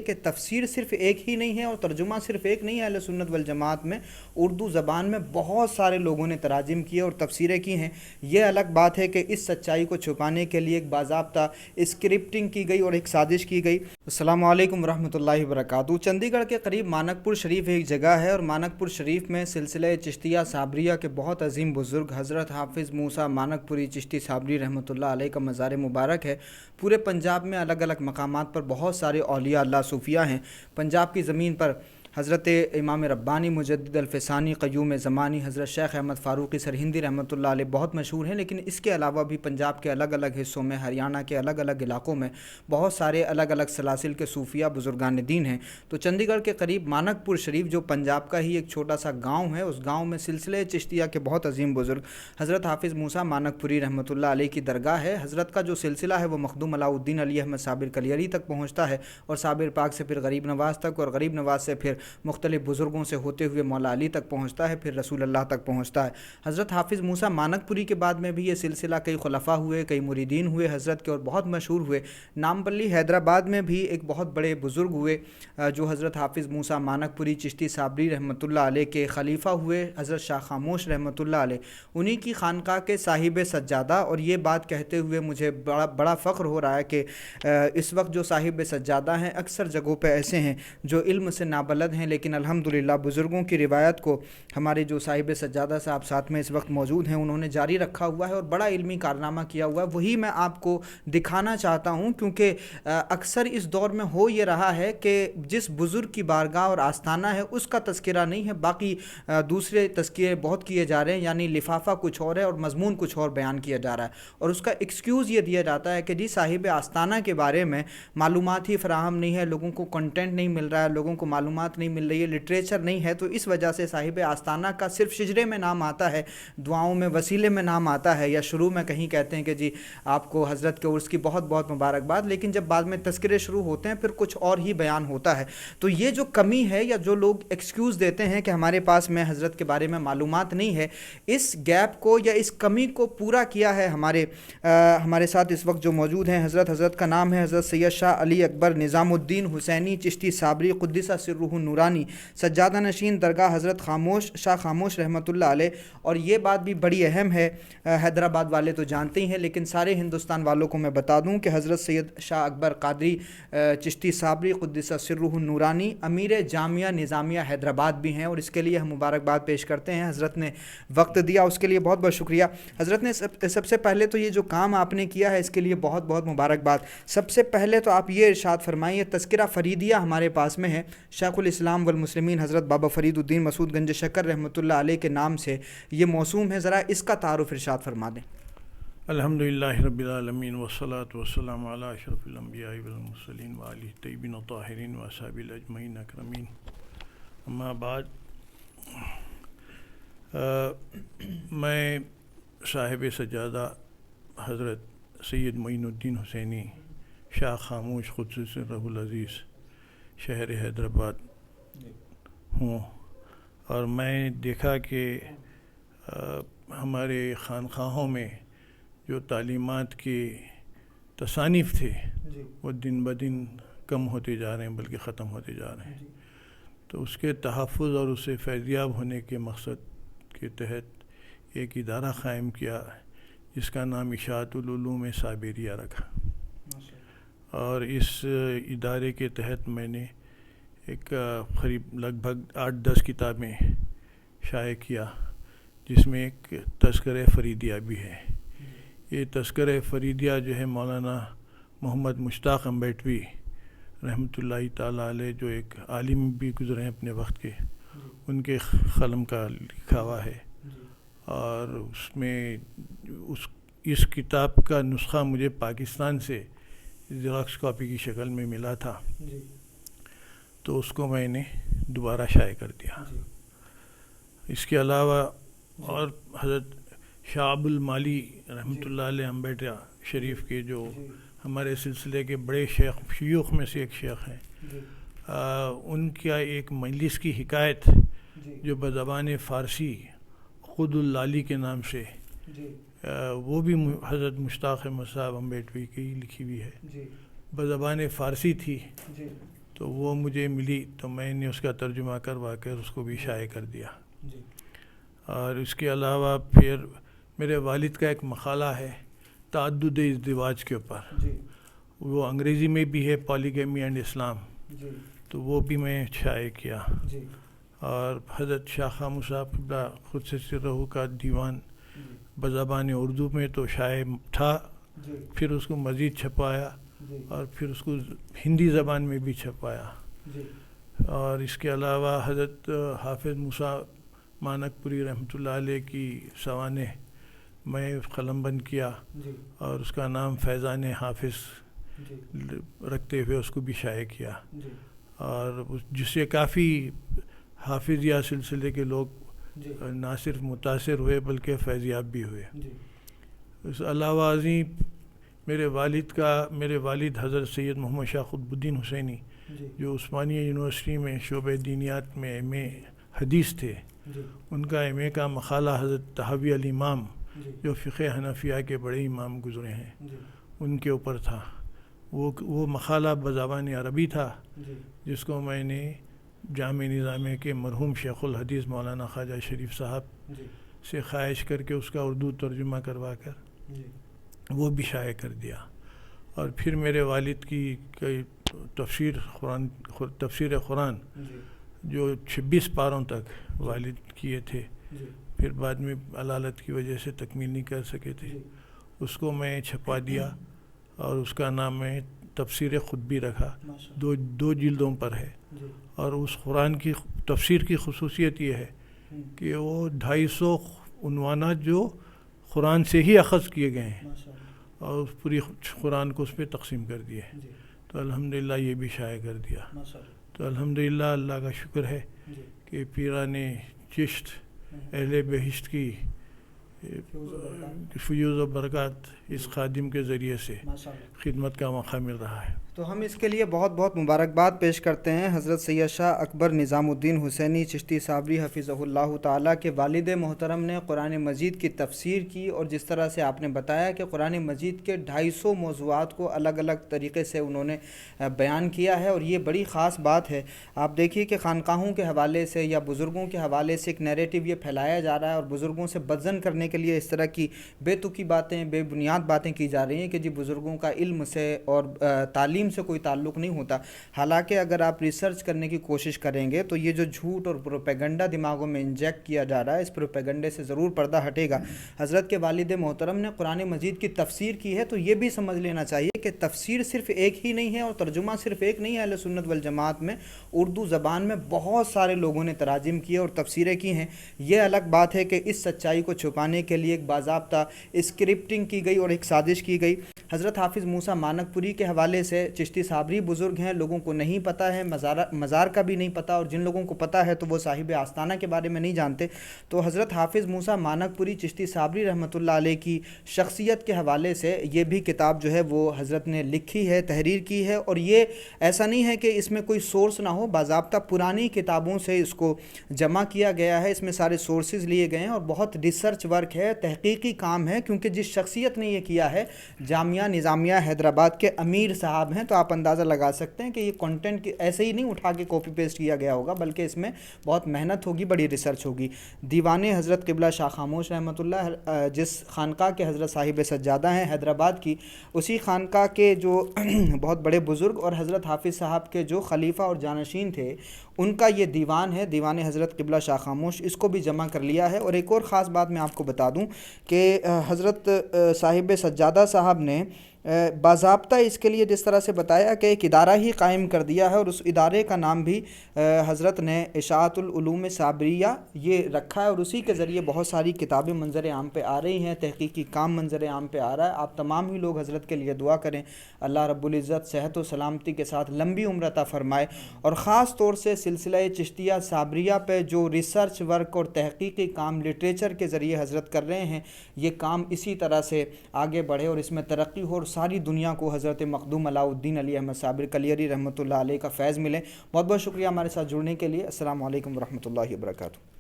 کہ تفسیر صرف ایک ہی نہیں ہے اور ترجمہ صرف ایک نہیں ہے اہل سنت والجماعت میں، اردو زبان میں بہت سارے لوگوں نے تراجم کیے اور تفسیریں کی ہیں۔ یہ الگ بات ہے کہ اس سچائی کو چھپانے کے لیے ایک باضابطہ اسکرپٹنگ کی گئی اور ایک سازش کی گئی۔ السلام علیکم ورحمۃ اللہ وبرکاتہ۔ چندی گڑھ کے قریب مانک پور شریف ایک جگہ ہے، اور مانک پور شریف میں سلسلہ چشتیہ صابریہ کے بہت عظیم بزرگ حضرت حافظ موسیٰ مانک پوری چشتی صابری رحمۃ اللہ علیہ کا مزار مبارک ہے۔ پورے پنجاب میں الگ الگ مقامات پر بہت سارے اولیاء اللہ صوفیاء ہیں۔ پنجاب کی زمین پر حضرت امام ربانی مجدد الفسانی قیوم زمانی حضرت شیخ احمد فاروقی سرہندی رحمۃ اللہ علیہ بہت مشہور ہیں، لیکن اس کے علاوہ بھی پنجاب کے الگ الگ حصوں میں، ہریانہ کے الگ الگ علاقوں میں بہت سارے الگ الگ سلاسل کے صوفیاء بزرگان دین ہیں۔ تو چندی گڑھ کے قریب مانک پور شریف جو پنجاب کا ہی ایک چھوٹا سا گاؤں ہے، اس گاؤں میں سلسلہ چشتیہ کے بہت عظیم بزرگ حضرت حافظ موسیٰ مانک پوری رحمۃ اللہ علیہ کی درگاہ ہے۔ حضرت کا جو سلسلہ ہے وہ مخدوم علاء الدین علی احمد صابر کلیری تک پہنچتا ہے، اور صابر پاک سے پھر غریب نواز تک، اور غریب نواز سے پھر مختلف بزرگوں سے ہوتے ہوئے مولا علی تک پہنچتا ہے، پھر رسول اللہ تک پہنچتا ہے۔ حضرت حافظ موسیٰ مانک پوری کے بعد میں بھی یہ سلسلہ کئی خلفاء ہوئے، کئی مریدین ہوئے حضرت کے، اور بہت مشہور ہوئے۔ نامپلی حیدرآباد میں بھی ایک بہت بڑے بزرگ ہوئے جو حضرت حافظ موسیٰ مانک پوری چشتی صابری رحمۃ اللہ علیہ کے خلیفہ ہوئے، حضرت شاہ خاموش رحمۃ اللہ علیہ، انہی کی خانقاہ کے صاحب سجادہ۔ اور یہ بات کہتے ہوئے مجھے بڑا فخر ہو رہا ہے کہ اس وقت جو صاحب سجادہ ہیں اکثر جگہوں پہ ایسے ہیں جو علم سے نابلد ہیں، لیکن الحمدللہ بزرگوں کی روایت کو ہمارے جو صاحب سجادہ صاحب ساتھ میں اس وقت موجود ہیں انہوں نے جاری رکھا ہوا ہے اور بڑا علمی کارنامہ کیا ہوا ہے۔ وہی میں آپ کو دکھانا چاہتا ہوں، کیونکہ اکثر اس دور میں ہو یہ رہا ہے کہ جس بزرگ کی بارگاہ اور آستانہ ہے اس کا تذکرہ نہیں ہے، باقی دوسرے تذکرے بہت کیے جا رہے ہیں، یعنی لفافہ کچھ اور ہے اور مضمون کچھ اور بیان کیا جا رہا ہے، اور اس کا ایکسکیوز یہ دیا جاتا ہے کہ جی صاحب آستانہ کے بارے میں معلومات ہی فراہم نہیں ہے، لوگوں کو کنٹینٹ نہیں مل رہا ہے، لوگوں کو معلومات نہیں مل رہی ہے، لٹریچر نہیں ہے، تو اس وجہ سے صاحب آستانہ کا صرف شجرے میں نام آتا ہے، دعاؤں میں وسیلے میں نام آتا ہے، یا شروع میں کہیں کہتے ہیں کہ جی آپ کو حضرت کے عرس کی بہت بہت مبارکباد، لیکن جب بعد میں تذکرے شروع ہوتے ہیں پھر کچھ اور ہی بیان ہوتا ہے۔ تو یہ جو کمی ہے یا جو لوگ ایکسکیوز دیتے ہیں کہ ہمارے پاس میں حضرت کے بارے میں معلومات نہیں ہے، اس گیپ کو یا اس کمی کو پورا کیا ہے ہمارے ساتھ اس وقت جو موجود ہیں حضرت کا نام ہے حضرت سید شاہ علی اکبر نظام الدین حسینی چشتی صابری قدس سرہ نورانی، سجادہ نشین درگاہ حضرت شاہ خاموش رحمۃ اللہ علیہ۔ اور یہ بات بھی بڑی اہم ہے، حیدرآباد والے تو جانتے ہی ہیں، لیکن سارے ہندوستان والوں کو میں بتا دوں کہ حضرت سید شاہ اکبر قادری چشتی صابری قدس سرہ نورانی امیر جامعہ نظامیہ حیدرآباد بھی ہیں، اور اس کے لیے ہم مبارکباد پیش کرتے ہیں۔ حضرت نے وقت دیا اس کے لیے بہت بہت شکریہ۔ حضرت نے سب سے پہلے تو یہ جو کام آپ نے کیا ہے اس کے لیے بہت بہت مبارکباد۔ سب سے پہلے تو آپ یہ ارشاد فرمائیے، تذکرہ فریدیہ ہمارے پاس میں ہے، شیخ الاسلام والمسلمین حضرت بابا فرید الدین مسعود گنج شکر رحمۃ اللہ علیہ کے نام سے یہ موسوم ہے، ذرا اس کا تعارف ارشاد فرما دیں۔ الحمدللہ رب العالمین والصلاة والسلام علی اشرف الانبیاء والمرسلین وآلہ الطیبین الطاہرین واصحابہ اجمعین اکرمین، اما بعد۔ میں صاحب سجادہ حضرت سید معین الدین حسینی شاہ خاموش قدس سرہ العزیز شہر حیدرآباد ہوں، اور میں دیکھا کہ ہمارے خانقاہوں میں جو تعلیمات کے تصانیف تھے وہ دن بدن کم ہوتے جا رہے ہیں، بلکہ ختم ہوتے جا رہے ہیں۔ تو اس کے تحفظ اور اسے فیضیاب ہونے کے مقصد کے تحت ایک ادارہ قائم کیا جس کا نام اشاعت العلوم صابریہ رکھا، اور اس ادارے کے تحت میں نے ایک قریب لگ بھگ 8-10 کتابیں شائع کیا، جس میں ایک تذکرہ فریدیہ بھی ہے۔ یہ تذکرہ فریدیہ جو ہے مولانا محمد مشتاق امبیٹوی رحمۃ اللہ تعالیٰ علیہ، جو ایک عالم بھی گزرے ہیں اپنے وقت کے، ان کے قلم کا لکھا ہوا ہے، اور اس میں اس کتاب کا نسخہ مجھے پاکستان سے زیراکس کاپی کی شکل میں ملا تھا، تو اس کو میں نے دوبارہ شائع کر دیا۔ اس کے علاوہ اور حضرت شاہ عبد المالی رحمۃ اللہ علیہ امبیٹا شریف کے، جو ہمارے سلسلے کے بڑے شیوخ میں سے ایک شیخ ہیں، ان کا ایک مجلس کی حکایت جو بزبان فارسی خود اللالی کے نام سے، وہ بھی حضرت مشتاق احمد صاحب امبیٹوی کی لکھی ہوئی ہے، بزبان فارسی تھی، تو وہ مجھے ملی تو میں نے اس کا ترجمہ کروا کر اس کو بھی شائع کر دیا. اور اس کے علاوہ پھر میرے والد کا ایک مقالہ ہے تعدد ازدواج کے اوپر، وہ انگریزی میں بھی ہے، پالیگیمی اینڈ اسلام، تو وہ بھی میں شائع کیا. اور حضرت شاہ خاموش صاحب قبلہ قدس سرہ کا دیوان بزبان اردو میں تو شائع تھا، پھر اس کو مزید چھپایا اور پھر اس کو ہندی زبان میں بھی چھپایا. اور اس کے علاوہ حضرت حافظ موسیٰ مانک پوری رحمۃ اللہ علیہ کی سوانح میں قلم بند کیا اور اس کا نام فیضان حافظ رکھتے ہوئے اس کو بھی شائع کیا. اور جس سے کافی حافظیہ سلسلے کے لوگ نہ صرف متاثر ہوئے بلکہ فیضیاب بھی ہوئے. اس علاوہ ازیں میرے والد حضرت سید محمد شاہ قطب الدین حسینی جو عثمانیہ یونیورسٹی میں شعبہ دینیات میں ایم اے حدیث تھے، ان کا ایم اے کا مقالہ حضرت طحاوی الامام جو فقہ حنفیہ کے بڑے امام گزرے ہیں ان کے اوپر تھا. وہ مقالہ بزبان عربی تھا جس کو میں نے جامع نظامیہ کے مرحوم شیخ الحدیث مولانا خواجہ شریف صاحب سے خواہش کر کے اس کا اردو ترجمہ کروا کر وہ بھی شائع کر دیا. اور پھر میرے والد کی کئی تفسیر قرآن جو 26 پاروں تک والد کیے تھے، پھر بعد میں علالت کی وجہ سے تکمیل نہیں کر سکے تھے، اس کو میں چھپا دیا اور اس کا نام میں تفسیر قطبی رکھا. دو جلدوں پر ہے. اور اس قرآن کی تفسیر کی خصوصیت یہ ہے کہ وہ 250 عنوانات جو قرآن سے ہی اخذ کیے گئے ہیں اور پوری قرآن کو اس پہ تقسیم کر دیے. تو الحمدللہ یہ بھی شائع کر دیا. تو الحمدللہ اللہ کا شکر ہے کہ پیران چشت اہل بہشت کی فیوز و برکات اس خادم کے ذریعے سے خدمت کا موقع مل رہا ہے. تو ہم اس کے لیے بہت بہت مبارکباد پیش کرتے ہیں حضرت سید شاہ اکبر نظام الدین حسینی چشتی صابری حفظہ اللہ تعالیٰ کے والد محترم نے قرآن مجید کی تفسیر کی، اور جس طرح سے آپ نے بتایا کہ قرآن مجید کے 250 موضوعات کو الگ الگ طریقے سے انہوں نے بیان کیا ہے. اور یہ بڑی خاص بات ہے. آپ دیکھیے کہ خانقاہوں کے حوالے سے یا بزرگوں کے حوالے سے ایک نیریٹو یہ پھیلایا جا رہا ہے اور بزرگوں سے بدظن کرنے کے لیے اس طرح کی بے تکی باتیں، بے بنیاد باتیں کی جا رہی ہیں کہ جی بزرگوں کا علم سے اور تعلیم سے کوئی تعلق نہیں ہوتا. حالانکہ اگر آپ ریسرچ کرنے کی کوشش کریں گے تو یہ جو جھوٹ اور پروپیگنڈا دماغوں میں انجیکٹ کیا جا رہا ہے، اس پروپیگنڈے سے ضرور پردہ ہٹے گا. حضرت کے والد محترم نے قرآن مجید کی تفسیر کی ہے تو یہ بھی سمجھ لینا چاہیے کہ تفسیر صرف ایک ہی نہیں ہے اور ترجمہ صرف ایک نہیں ہے. اہل سنت والجماعت میں اردو زبان میں بہت سارے لوگوں نے تراجم کیے اور تفسیریں کی ہیں. یہ الگ بات ہے کہ اس سچائی کو چھپانے کے لیے ایک باضابطہ اسکرپٹنگ کی گئی اور ایک سازش کی گئی. حضرت حافظ موسیٰ مانک پوری کے حوالے سے چشتی صابری بزرگ ہیں، لوگوں کو نہیں پتہ ہے، مزار کا بھی نہیں پتہ، اور جن لوگوں کو پتہ ہے تو وہ صاحب آستانہ کے بارے میں نہیں جانتے. تو حضرت حافظ موسیٰ مانک پوری چشتی صابری رحمۃ اللہ علیہ کی شخصیت کے حوالے سے یہ بھی کتاب جو ہے وہ حضرت نے لکھی ہے، تحریر کی ہے. اور یہ ایسا نہیں ہے کہ اس میں کوئی سورس نہ ہو، باضابطہ پرانی کتابوں سے اس کو جمع کیا گیا ہے. اس میں سارے سورسز لیے گئے ہیں اور بہت ریسرچ ورک ہے، تحقیقی کام ہے، کیونکہ جس شخصیت نے یہ کیا ہے جامعہ نظامیہ حیدرآباد کے امیر صاحب ہیں. تو آپ اندازہ لگا سکتے ہیں کہ یہ کنٹینٹ ایسے ہی نہیں اٹھا کے کاپی پیسٹ کیا گیا ہوگا، بلکہ اس میں بہت محنت ہوگی، بڑی ریسرچ ہوگی. دیوان حضرت قبلہ شاہ خاموش رحمۃ اللہ جس خانقاہ کے حضرت صاحب سجادہ ہیں حیدرآباد کی، اسی خانقاہ کے جو بہت بڑے بزرگ اور حضرت حافظ صاحب کے جو خلیفہ اور جانشین تھے ان کا یہ دیوان ہے، دیوان حضرت قبلہ شاہ خاموش، اس کو بھی جمع کر لیا ہے. اور ایک اور خاص بات میں آپ کو بتا دوں کہ حضرت صاحب سجادہ صاحب نے باضابطہ اس کے لیے جس طرح سے بتایا کہ ایک ادارہ ہی قائم کر دیا ہے، اور اس ادارے کا نام بھی حضرت نے اشاعت العلوم صابریہ یہ رکھا ہے، اور اسی کے ذریعے بہت ساری کتابیں منظر عام پہ آ رہی ہیں، تحقیقی کام منظر عام پہ آ رہا ہے. آپ تمام ہی لوگ حضرت کے لیے دعا کریں، اللہ رب العزت صحت و سلامتی کے ساتھ لمبی عمر عطا فرمائے. اور خاص طور سے سلسلہ چشتیہ صابریہ پہ جو ریسرچ ورک اور تحقیقی کام لٹریچر کے ذریعے حضرت کر رہے ہیں، یہ کام اسی طرح سے آگے بڑھے اور اس میں ترقی ہو اور ساری دنیا کو حضرت مخدوم علاء الدین علی احمد صابر کلیری رحمۃ اللہ علیہ کا فیض ملے. بہت بہت شکریہ ہمارے ساتھ جڑنے کے لیے. السلام علیکم ورحمۃ اللہ وبرکاتہ.